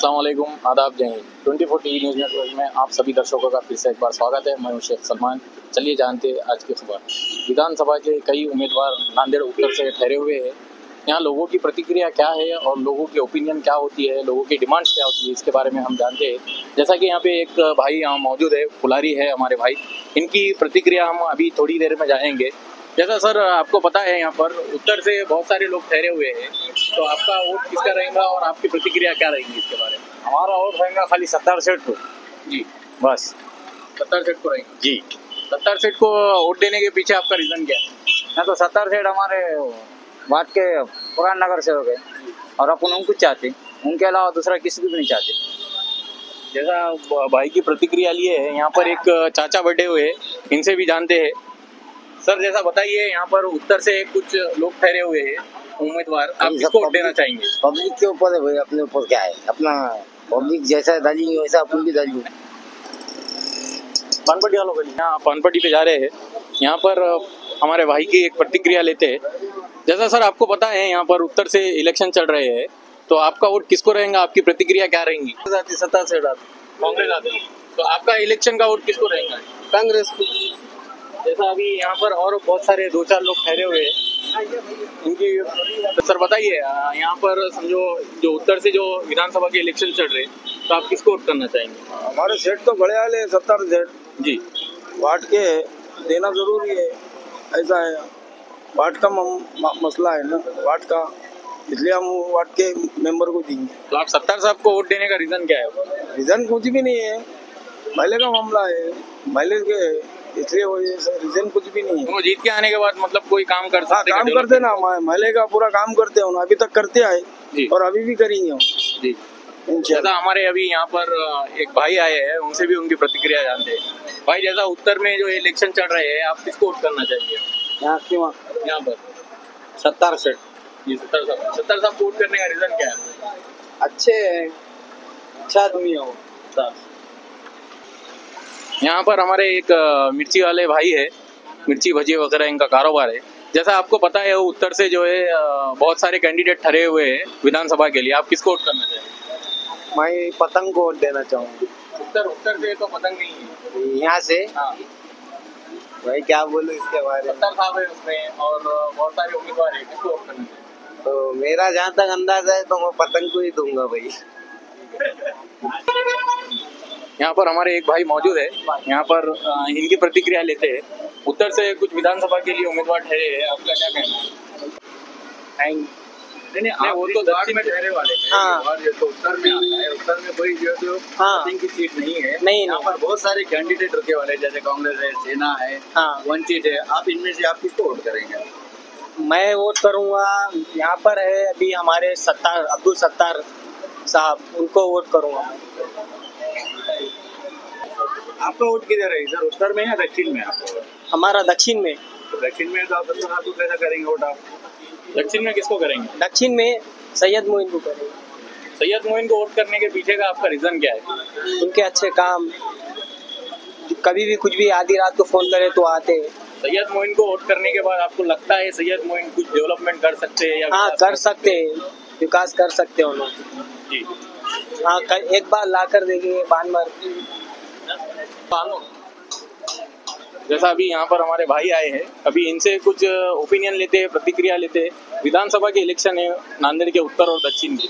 अस्सलाम वालेकुम, आदाब, जय हिंद। 24 टीवी न्यूज़ नेटवर्क में आप सभी दर्शकों का फिर से एक बार स्वागत है। मैं हूं शेख सलमान। चलिए जानते हैं आज की खबर। विधानसभा के कई उम्मीदवार नांदेड़ उत्तर से ठहरे हुए हैं। यहाँ लोगों की प्रतिक्रिया क्या है और लोगों की ओपिनियन क्या होती है, लोगों की डिमांड्स क्या होती है, इसके बारे में हम जानते हैं। जैसा कि यहाँ पे एक भाई यहाँ मौजूद है, फुलारी है हमारे भाई, इनकी प्रतिक्रिया हम अभी थोड़ी देर में जानेंगे। जैसा सर आपको पता है, यहाँ पर उत्तर से बहुत सारे लोग ठहरे हुए हैं, तो आपका वोट किसका रहेगा और आपकी प्रतिक्रिया क्या रहेगी इसके बारे में? हमारा वोट रहेगा खाली 70 सीट को। जी, बस 70 सीट को रहेगा। जी। 70 सीट को वोट देने के पीछे आपका रीज़न क्या है? नहीं तो 70 सीट हमारे बात के पुरान नगर से हो गए और अपन उनको चाहते, उनके अलावा दूसरा किसी को भी नहीं चाहते। जैसा भाई की प्रतिक्रिया लिए है, यहाँ पर एक चाचा बैठे हुए हैं, इनसे भी जानते हैं। सर जैसा बताइए, यहाँ पर उत्तर से कुछ लोग ठहरे हुए हैं उम्मीदवार, आप किसको वोट देना चाहेंगे? पब्लिक के ऊपर है भाई, अपने ऊपर क्या है, अपना पब्लिक जैसा डालेंगे वैसा अपन भी डालेंगे। पानपट्टी वालों के लिए यहाँ पानपट्टी पे जा रहे हैं, यहाँ पर हमारे भाई की एक प्रतिक्रिया लेते हैं। जैसा सर आपको पता है, यहाँ पर उत्तर से इलेक्शन चल रहे हैं, तो आपका वोट किसको रहेगा, आपकी प्रतिक्रिया क्या रहेंगी? 70 सीट कांग्रेस आती है, तो आपका इलेक्शन का वोट किसको रहेगा? कांग्रेस को। जैसा अभी यहाँ पर और बहुत सारे 2-4 लोग ठहरे हुए हैं, इनकी तो सर बताइए, यहाँ पर समझो जो उत्तर से जो विधानसभा के इलेक्शन चल रहे हैं, तो आप किसको वोट करना चाहेंगे? हमारे सेट तो बड़े वाले 70 सेट जी, वाट के देना जरूरी है, ऐसा है। वाट का मसला है ना, वाट का, इसलिए हम वाट के मेंबर को देंगे। तो आप 70 साहब को वोट देने का रीजन क्या है? रीजन कुछ भी नहीं है, पहले का मामला है, पहले के, इसलिए वो रीजन कुछ भी नहीं है। वो जीत के आने के बाद मतलब कोई काम कर सकते? काम करते ना, महले का पूरा काम करते हो ना, अभी तक करते आए जी, और अभी भी करेंगे हम जी। जैसा हमारे अभी यहाँ पर एक भाई आए हैं, उनसे भी उनकी प्रतिक्रिया जानते हैं। भाई जैसा उत्तर में जो इलेक्शन चल रहे हैं, आप किसको वोट करना चाहिए? यहाँ क्यों? यहाँ पर 70 सीट। जी, 70 साहब को वोट करने का रीजन क्या है? अच्छे अच्छा आदमी हो। यहाँ पर हमारे एक मिर्ची वाले भाई है, मिर्ची भजी वगैरह इनका कारोबार है। जैसा आपको पता है, वो उत्तर से जो है बहुत सारे कैंडिडेट ठहरे हुए हैं विधानसभा के लिए, आप किसको वोट करना चाहिए? मैं पतंग को वोट देना चाहूँगी। उत्तर से तो पतंग नहीं है, यहाँ से हाँ। भाई क्या बोलूँ इसके बारे में। 70 साहब है उसमें और बहुत सारे उम्मीदवार है, किसको वोट करना चाहिए? तो मेरा जहाँ तक अंदाजा है तो मैं पतंग को ही दूंगा भाई। यहाँ पर हमारे एक भाई मौजूद है, यहाँ पर इनकी प्रतिक्रिया लेते हैं। उत्तर से कुछ विधानसभा के लिए उम्मीदवार ठहरे हैं, आपका क्या कहना है? नहीं, वो तो दक्षिण में ठहरे वाले हैं। हाँ। और ये तो उत्तर में आता है, उत्तर में कोई जो हाँ। की सीट नहीं है। नहीं, यहाँ पर बहुत सारे कैंडिडेट रुके वाले, जैसे कांग्रेस है, सेना है, हाँ। वंचित है। आप इनमें से आप किसको वोट करेंगे? मैं वोट करूँगा, यहाँ पर है अभी हमारे अब्दुल सत्तार साहब, उनको वोट करूँगा। आपका वोट किधर है सर, उत्तर में या दक्षिण में? आपको हमारा दक्षिण में। दक्षिण में तो आप कैसा करेंगे वोट? आप दक्षिण में किसको करेंगे? दक्षिण में सैयद मोइन को करेंगे। सैयद मोइन को वोट करने के पीछे का आपका रीजन क्या है? उनके अच्छे काम, कभी भी कुछ भी आधी रात को फोन करे तो आते हैं। सैयद मोइन को वोट करने के बाद आपको लगता है सैयद मोइन कुछ डेवलपमेंट कर सकते हैं या हाँ, कर सकते हैं, विकास कर सकते हैं उन्होंने। जी, हाँ, एक बार ला कर देखिए बानमर। जैसा अभी यहाँ पर हमारे भाई आए हैं, अभी इनसे कुछ ओपिनियन लेते हैं, प्रतिक्रिया लेते हैं। विधानसभा के इलेक्शन है नांदेड़ के उत्तर और दक्षिण के,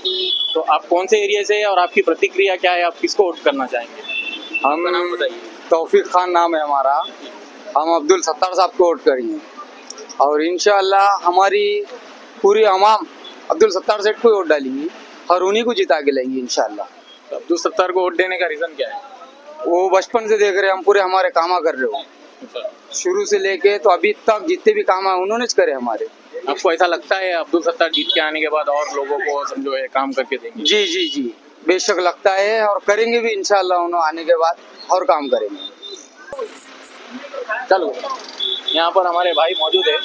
तो आप कौन से एरिया से है और आपकी प्रतिक्रिया क्या है, आप किसको वोट करना चाहेंगे? हम नाम बताइए। तौफीक खान नाम है हमारा। हम अब्दुल सत्तार साहब को वोट करेंगे और इंशाअल्लाह हमारी पूरी अवाम अब्दुल सत्तार सेठ को वोट डालेंगी और उन्हीं को जिता के लाएंगे इंशाअल्लाह। अब्दुल सत्तार को वोट देने का रीजन क्या है? वो बचपन से देख रहे हैं, हम पूरे हमारे कामा कर रहे हो, शुरू से लेके तो अभी तक जितने भी काम है उन्होंने करे हमारे। आपको ऐसा लगता है अब्दुल सत्तार जीत के आने के बाद और लोगों को समझो है काम करके देंगे? जी जी जी, बेशक लगता है और करेंगे भी इंशाअल्लाह, उन्होंने आने के बाद और काम करेंगे। चलो, यहाँ पर हमारे भाई मौजूद है,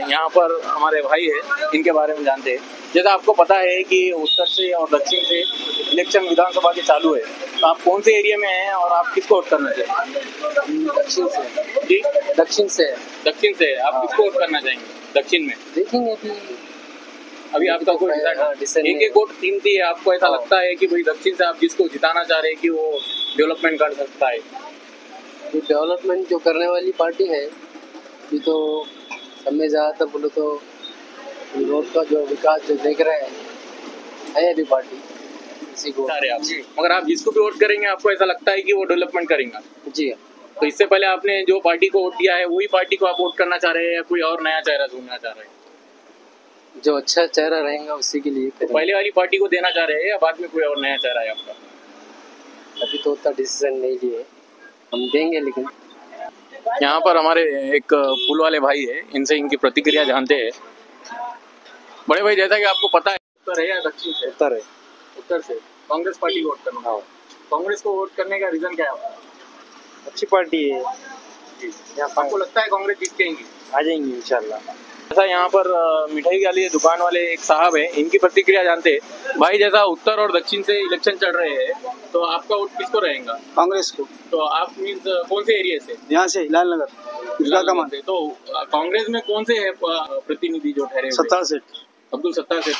यहाँ पर हमारे भाई है, इनके बारे में जानते हैं। जैसा आपको पता है कि उत्तर से और दक्षिण से इलेक्शन विधानसभा के चालू है, तो आप कौन से एरिया में हैं और आप किसको वोट करना चाहेंगे? दक्षिण से। जी, दक्षिण से। दक्षिण से आप किसको वोट करना चाहेंगे? दक्षिण में देखेंगे अभी अभी आपका कोई डिसीजन एक एक वोट कीमती है, आपको ऐसा लगता है कि भाई दक्षिण से आप जिसको जिताना चाह रहे हैं कि वो डेवलपमेंट कर सकता है? डेवलपमेंट जो करने वाली पार्टी है ये तो सब में ज़्यादातर बोलो तो रोड का जो विकास जो देख रहे हैं है अभी पार्टी इसी को चाह रहे हैं आप, मगर आप जिसको भी वोट करेंगे आपको ऐसा लगता है कि वो डेवलपमेंट करेंगे? जी। तो इससे पहले आपने जो पार्टी को वोट दिया है वही पार्टी को आप वोट करना चाह रहे हैं या कोई और नया चेहरा ढूंढना चाह रहे हैं? जो अच्छा चेहरा रहेगा उसी के लिए तो पहले वाली पार्टी को देना चाह रहे हैं या बाद में कोई और नया चेहरा है आपका? अभी तो उतना डिसीजन नहीं लिए, हम देंगे लेकिन। यहाँ पर हमारे एक फूल वाले भाई है, इनसे इनकी प्रतिक्रिया जानते हैं। बड़े भाई, जैसा कि आपको पता है उत्तर है या दक्षिण से? उत्तर है। उत्तर से कांग्रेस पार्टी को वोट करना। हाँ, कांग्रेस को वोट करने का रीजन क्या है आपका? अच्छी पार्टी है, आपको लगता है कांग्रेस जीत जाएंगी? आ जाएंगे इंशाल्लाह। ऐसा यहाँ पर मिठाई के लिए दुकान वाले एक साहब हैं, इनकी प्रतिक्रिया जानते हैं। भाई, जैसा उत्तर और दक्षिण से इलेक्शन चल रहे हैं तो आपका वोट किसको रहेगा? कांग्रेस को। तो आप मीन्स कौन से एरिया से? यहाँ से लाल नगर। तो कांग्रेस में कौन से है प्रतिनिधि जो ठहरे हुए? सत्तार सेठ। अब्दुल सत्तार सेठ।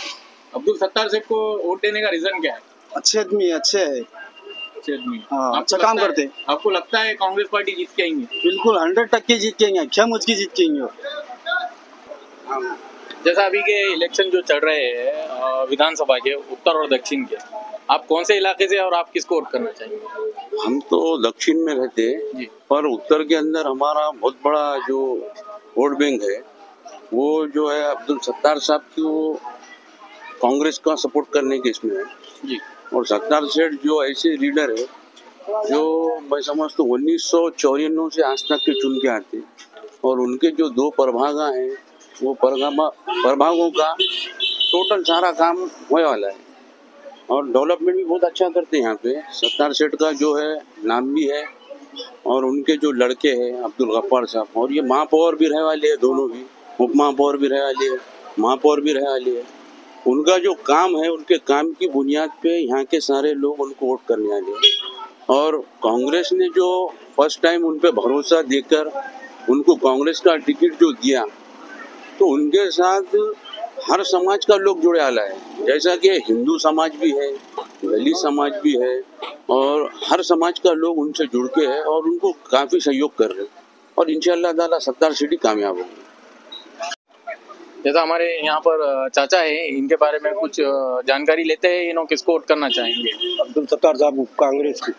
अब्दुल सत्तार सेठ को वोट देने का रीजन क्या है? अच्छे आदमी, अच्छे है, अच्छे आदमी। हाँ, अच्छा काम करते हैं। आपको लगता है कांग्रेस पार्टी जीत के आएंगे? बिल्कुल 100% जीत के आएंगे, क्या मुझकी जीत के आएंगे। जैसा अभी के इलेक्शन जो चल रहे हैं विधानसभा के उत्तर और दक्षिण के, आप कौन से इलाके से और आप किसको वोट करना चाहेंगे? हम तो दक्षिण में रहते हैं, पर उत्तर के अंदर हमारा बहुत बड़ा जो वोट बैंक है वो जो है अब्दुल सत्तार साहब की, वो कांग्रेस का सपोर्ट करने के इसमें है जी। और सत्तार सेठ जो ऐसे लीडर है जो मैं समझता हूँ 1994 से आज तक के चुन के आते, और उनके जो 2 प्रभागा हैं वो प्रभागों का टोटल सारा काम होने वाला है और डेवलपमेंट भी बहुत अच्छा करते हैं यहाँ पे। सत्तार सेठ का जो है नाम भी है और उनके जो लड़के हैं अब्दुल गफ्फार साहब, और ये महापौर भी रहे वाले हैं, दोनों भी उप महापौर भी रहे वाले हैं, महापौर भी रहे वाले हैं। उनका जो काम है उनके काम की बुनियाद पे यहाँ के सारे लोग उनको वोट करने वाले हैं। और कांग्रेस ने जो फर्स्ट टाइम उन पे भरोसा देकर उनको कांग्रेस का टिकट जो दिया तो उनके साथ हर समाज का लोग जुड़े आला है, जैसा कि हिंदू समाज भी है, दलित समाज भी है और हर समाज का लोग उनसे जुड़ के है और उनको काफ़ी सहयोग कर रहे हैं और इंशाअल्लाह ताला सत्तार सीटी कामयाब होगी। जैसा हमारे यहाँ पर चाचा है, इनके बारे में कुछ जानकारी लेते हैं। इन्हों किसको वोट करना चाहेंगे? अब्दुल सत्तार साहब कांग्रेस की।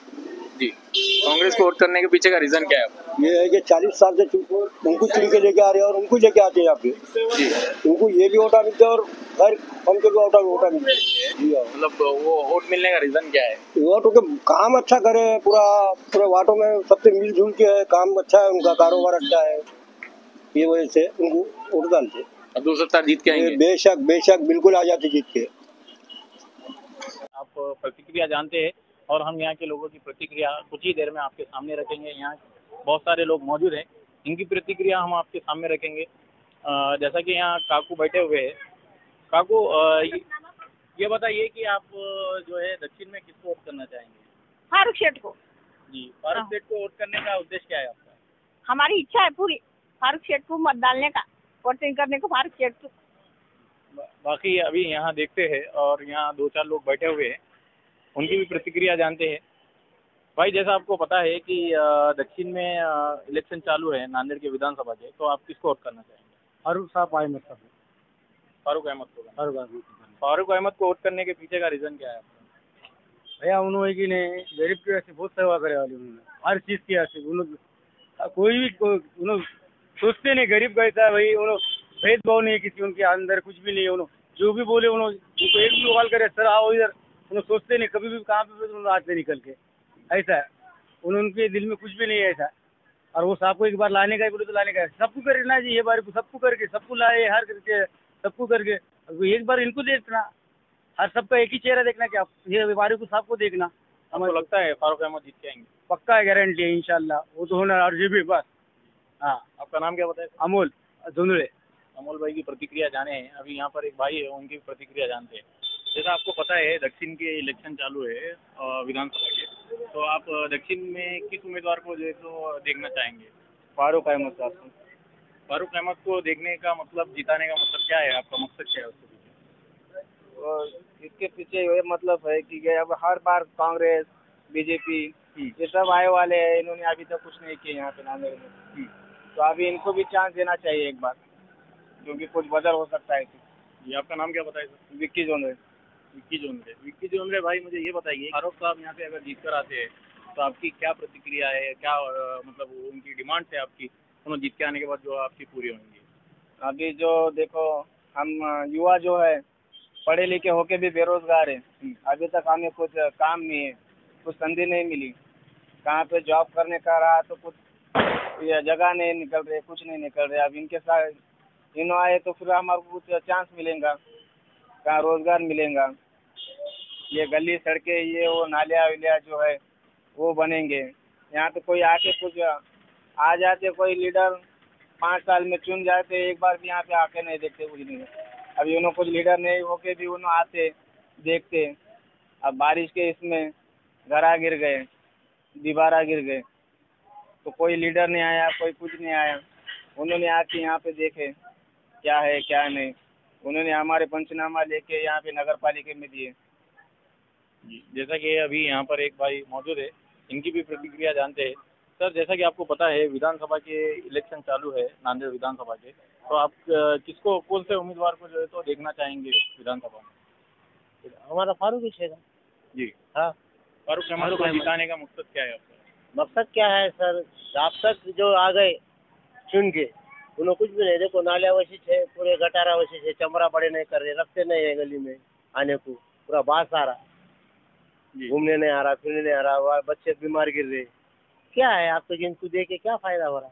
जी। कांग्रेस को वोट करने के पीछे का रीजन क्या है? ये है कि 40 साल से उनको चुन के लेके आ रहे हैं और उनको लेके आते हैं यहाँ पे। जी। उनको ये भी वोटा मिलते हैं और हर हमको भी वोटा मिलते हैं। जी हाँ। मतलब वो वोट मिलने का रीजन क्या है? वोटों के काम अच्छा करे, पूरे वाटों में सबसे मिलजुल के है, काम अच्छा है, उनका कारोबार अच्छा है, ये वजह से उनको वोट डालते हैं। अब्दुल सत्तार जीत के आएंगे? बेशक बिल्कुल आ जाते जीत के। आप प्रतिक्रिया जानते हैं और हम यहाँ के लोगों की प्रतिक्रिया कुछ ही देर में आपके सामने रखेंगे। यहाँ बहुत सारे लोग मौजूद हैं, इनकी प्रतिक्रिया हम आपके सामने रखेंगे। जैसा कि यहाँ काकू बैठे हुए हैं। काकू, ये बताइए कि आप जो है दक्षिण में किसको वोट करना चाहेंगे? फारूक शेठ को। जी। फारूक शेठ को वोट करने का उद्देश्य क्या है आपका? हमारी इच्छा है पूरी फारूक शेठ को मत डालने का, वोटिंग करने को फारूक शेठ को। बाकी अभी यहाँ देखते हैं और यहाँ 2-4 लोग बैठे हुए हैं, उनकी भी प्रतिक्रिया जानते हैं। भाई, जैसा आपको पता है कि दक्षिण में इलेक्शन चालू है नांदेड़ के विधानसभा के, तो आप किसको वोट करना चाहेंगे? फारूक साहब अहमद साहब। फारूक अहमद को। फारूक अहमद को वोट करने के पीछे का रीजन क्या है आपका? भैया उन्होंने कि नहीं गरीब की ऐसी बहुत सेवा करे वाली, उन्होंने हर चीज़ की ऐसी, उन्होंने कोई भी उन्होंने सोचते नहीं गरीब कैसा है भाई, उन्होंने भेदभाव नहीं किसी उनके अंदर, कुछ भी नहीं। उन्होंने जो भी बोले उन्होंने उनको एक भी सवाल करे सर आओ इधर, उन्होंने सोचते नहीं कभी भी कहाँ पे उन्होंने आते निकल के, ऐसा है उनके दिल में कुछ भी नहीं है ऐसा। और वो साहब को एक बार लाने का ही बोले तो लाने का है, सबको करना चाहिए, बार को सबको करके सबको लाए, हर करके सबको करके एक बार इनको देखना, हर सबका एक ही चेहरा देखना, क्या ये व्यापारी को सबको देखना। हमें लगता है फारूक अहमद जीत के आएंगे? पक्का है, गारंटी है इंशाल्लाह, वो तो होना और जी भी बस। हाँ। आपका नाम क्या बताए? अमोल धुंधले। अमोल भाई की प्रतिक्रिया जाने हैं। अभी यहाँ पर एक भाई है, उनकी प्रतिक्रिया जानते हैं। जैसा आपको पता है दक्षिण के इलेक्शन चालू है विधानसभा के, तो आप दक्षिण में किस उम्मीदवार को जो है तो देखना चाहेंगे? फारूक अहमद साहब। फारूक अहमद को देखने का मतलब, जिताने का मतलब क्या है आपका, मकसद क्या है उसके पीछे? और इसके पीछे ये मतलब है कि ये अब हर बार कांग्रेस बीजेपी ये सब आए वाले हैं, इन्होंने अभी तक कुछ नहीं किया यहाँ पे नांदेड़ में। तो अभी इनको भी चांस देना चाहिए एक बार, क्योंकि कुछ बदल हो सकता है। ये आपका नाम क्या बताइए सर? विक्की जोंदे। विक्की जोंदरे भाई, मुझे ये बताइए, फारूक साहब यहाँ पे अगर जीत कर आते हैं तो आपकी क्या प्रतिक्रिया है, क्या मतलब उनकी डिमांड है आपकी, उन्होंने जीत के आने के बाद जो आपकी पूरी होंगी? अभी जो देखो, हम युवा जो है पढ़े लिखे होके भी बेरोजगार है। अभी तक हमें कुछ काम नहीं है, कुछ संधि नहीं मिली, कहाँ पे जॉब करने का रहा तो कुछ ये जगह नहीं निकल रही, कुछ नहीं निकल रहा। अब इनके साथ इन्हों आए तो फिर हमारे को कुछ चांस मिलेगा, कहाँ रोजगार मिलेगा। ये गली सड़कें ये वो नालिया विलिया जो है वो बनेंगे। यहाँ पे कोई आके कुछ आ जाते, कोई लीडर 5 साल में चुन जाते, एक बार भी यहाँ पे आके नहीं देखते कुछ नहीं। अभी उन्होंने कुछ लीडर नहीं होके भी उन्होंने आते देखते। अब बारिश के इसमें घरा गिर गए, दीवारा गिर गए, तो कोई लीडर नहीं आया, कोई कुछ नहीं आया। उन्होंने आके यहाँ पे देखे क्या है क्या नहीं। उन्होंने हमारे पंचनामा लेके यहाँ पे नगर पालिका में दिए। जी, जैसा कि अभी यहाँ पर एक भाई मौजूद है, इनकी भी प्रतिक्रिया जानते हैं। सर, जैसा कि आपको पता है विधानसभा के इलेक्शन चालू है नांदेड़ विधानसभा के, तो आप किसको, कौन से उम्मीदवार को जो है तो देखना चाहेंगे विधानसभा में? हमारा फारूक ही छेगा। जी हाँ, फारूक अहमद को जिताने का मकसद क्या है आपका? मकसद क्या है सर, आप तक जो आ गए चुन के उन्होंने कुछ भी नहीं। देखो नाले अवशिष्ट है, पूरे गटार अवशिष्ट है, चमड़ा बड़े नहीं कर रहे, रखते नहीं है गली में आने को, पूरा बास आ रहा, घूमने नहीं आ रहा, फिरने नहीं आ रहा, बच्चे बीमार गिर रहे। क्या है आपको जिनको दे के क्या फायदा हो रहा?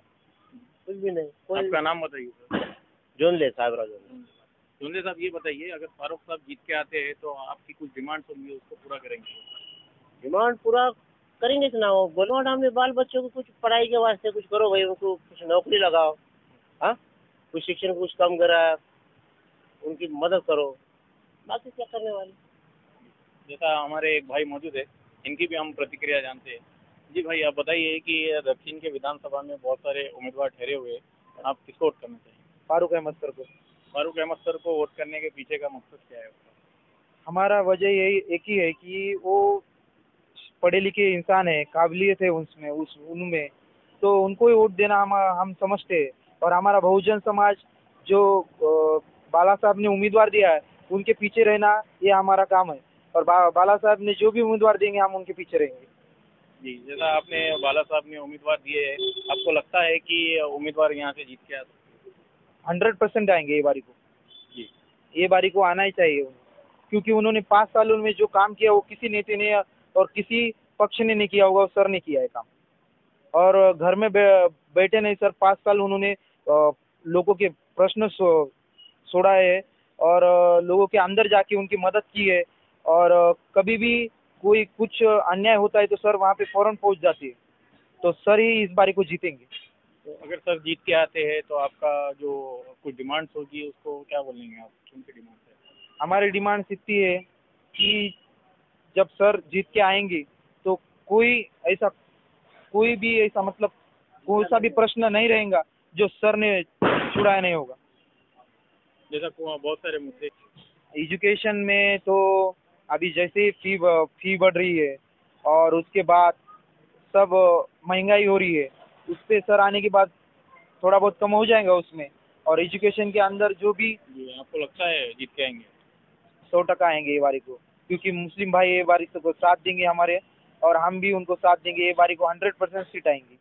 कुछ भी नहीं। कोई आपका नाम बताइए सर। जोंदले साहब राजन। जोंदे साहब, ये बताइए, अगर फारूक साहब जीत के आते हैं तो आपकी कुछ डिमांड्स होंगी, उसको पूरा करेंगे? डिमांड पूरा करेंगे कि ना हो, बोलो हमने बाल बच्चों को कुछ पढ़ाई के वास्ते कुछ करो भाई, उनको कुछ नौकरी लगाओ। हाँ, कुछ शिक्षण कुछ कम करा, उनकी मदद करो, बाकी क्या करने वाले। जैसा हमारे एक भाई मौजूद है, इनकी भी हम प्रतिक्रिया जानते हैं। जी भाई, आप बताइए कि दक्षिण के विधानसभा में बहुत सारे उम्मीदवार ठहरे हुए हैं, आप किसको वोट करना चाहिए? फारूक अहमद सर को। फारूक अहमद सर को वोट करने के पीछे का मकसद क्या है उसका? हमारा वजह यही एक ही है कि वो पढ़े लिखे इंसान है, काबिलियत है उसमें, उनमें, तो उनको ही वोट देना हम समझते हैं। और हमारा बहुजन समाज जो बाला साहब ने उम्मीदवार दिया है उनके पीछे रहना ये हमारा काम है। और बाला साहब ने जो भी उम्मीदवार देंगे हम उनके पीछे रहेंगे। जी, जैसा आपने बाला साहब ने उम्मीदवार दिए हैं, आपको लगता है कि उम्मीदवार यहाँ से जीत के आ सकते हैं? 100% आएंगे ये बारी को। जी, ये बारी को आना ही चाहिए उन्हें, क्योंकि उन्होंने 5 सालों में जो काम किया वो किसी नेता ने और किसी पक्ष ने नहीं किया होगा, सर ने किया है काम। और घर में बैठे नहीं सर, 5 साल उन्होंने लोगों के प्रश्न छोड़ाए है और लोगों के अंदर जाके उनकी मदद की है। और कभी भी कोई कुछ अन्याय होता है तो सर वहाँ पे फौरन पहुँच जाती है। तो सर ही इस बारी को जीतेंगे। तो अगर सर जीत के आते हैं तो आपका जो कुछ डिमांड्स होगी उसको क्या बोलेंगे आप, कौन सी डिमांड है? हमारी डिमांड इतनी है कि जब सर जीत के आएंगे तो कोई भी ऐसा मतलब कोई सा भी प्रश्न नहीं रहेगा जो सर ने छुड़ाया नहीं होगा। जैसा बहुत सारे मुद्दे एजुकेशन में तो अभी जैसे फी बढ़ रही है और उसके बाद सब महंगाई हो रही है, उस पर सर आने के बाद थोड़ा बहुत कम हो जाएगा उसमें। और एजुकेशन के अंदर जो भी आपको लगता है जीत के आएंगे? 100% आएंगे ये बारी को, क्योंकि मुस्लिम भाई ये बारी को साथ देंगे हमारे, और हम भी उनको साथ देंगे। ये बारी को 100% सीट आएंगी।